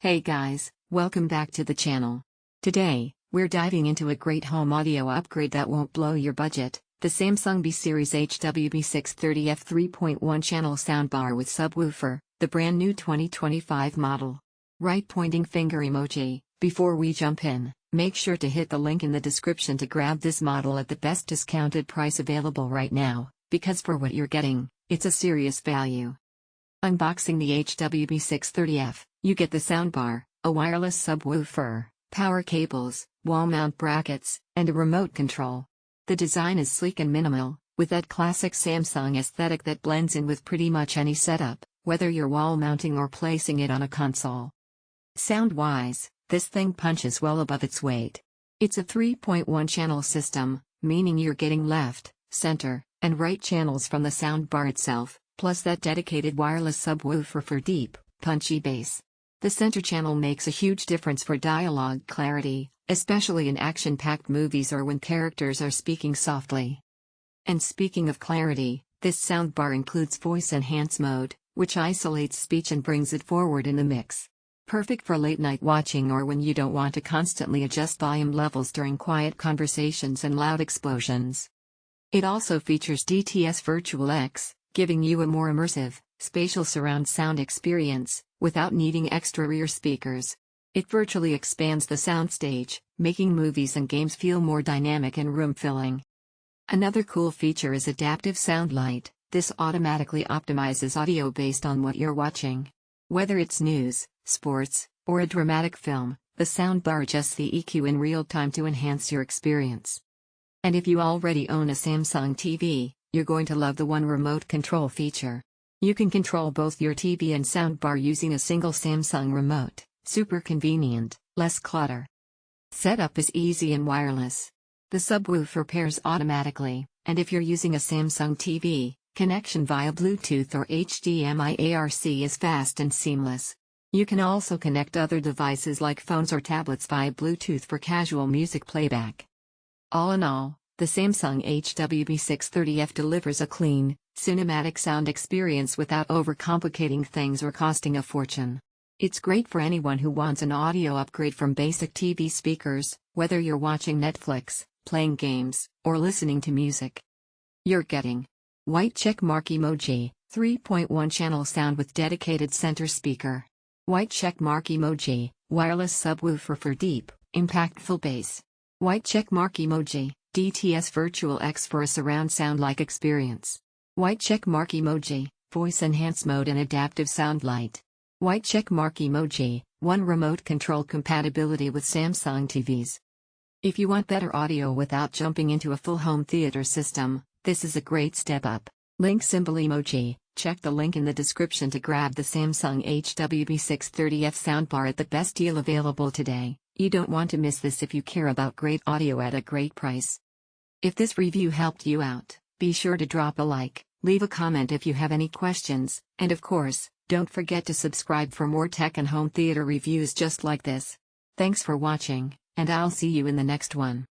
Hey guys, welcome back to the channel. Today, we're diving into a great home audio upgrade that won't blow your budget, the Samsung B-Series HW-B630F 3.1 channel soundbar with subwoofer, the brand new 2025 model. Right pointing finger emoji. Before we jump in, make sure to hit the link in the description to grab this model at the best discounted price available right now, because for what you're getting, it's a serious value. Unboxing the HW-B630F, you get the soundbar, a wireless subwoofer, power cables, wall mount brackets, and a remote control. The design is sleek and minimal, with that classic Samsung aesthetic that blends in with pretty much any setup, whether you're wall mounting or placing it on a console. Sound-wise, this thing punches well above its weight. It's a 3.1 channel system, meaning you're getting left, center, and right channels from the soundbar itself, plus that dedicated wireless subwoofer for deep, punchy bass. The center channel makes a huge difference for dialogue clarity, especially in action-packed movies or when characters are speaking softly. And speaking of clarity, this soundbar includes voice enhance mode, which isolates speech and brings it forward in the mix. Perfect for late-night watching or when you don't want to constantly adjust volume levels during quiet conversations and loud explosions. It also features DTS Virtual X, giving you a more immersive, spatial surround sound experience, without needing extra rear speakers. It virtually expands the soundstage, making movies and games feel more dynamic and room-filling. Another cool feature is adaptive sound light. This automatically optimizes audio based on what you're watching. Whether it's news, sports, or a dramatic film, the soundbar adjusts the EQ in real time to enhance your experience. And if you already own a Samsung TV, you're going to love the One Remote Control feature. You can control both your TV and soundbar using a single Samsung remote. Super convenient, less clutter. Setup is easy and wireless. The subwoofer pairs automatically, and if you're using a Samsung TV, connection via Bluetooth or HDMI ARC is fast and seamless. You can also connect other devices like phones or tablets via Bluetooth for casual music playback. All in all, the Samsung HW-B630F delivers a clean, cinematic sound experience without overcomplicating things or costing a fortune. It's great for anyone who wants an audio upgrade from basic TV speakers, whether you're watching Netflix, playing games, or listening to music. You're getting white check mark emoji, 3.1 channel sound with dedicated center speaker. White check mark emoji, wireless subwoofer for deep, impactful bass. White check mark emoji, DTS Virtual X for a surround sound-like experience. White check mark emoji, voice enhance mode and adaptive sound light. White check mark emoji, One Remote Control compatibility with Samsung TVs. If you want better audio without jumping into a full home theater system, this is a great step up. Link symbol emoji. Check the link in the description to grab the Samsung HW-B630F soundbar at the best deal available today. You don't want to miss this if you care about great audio at a great price. If this review helped you out, be sure to drop a like, leave a comment if you have any questions, and of course, don't forget to subscribe for more tech and home theater reviews just like this. Thanks for watching, and I'll see you in the next one.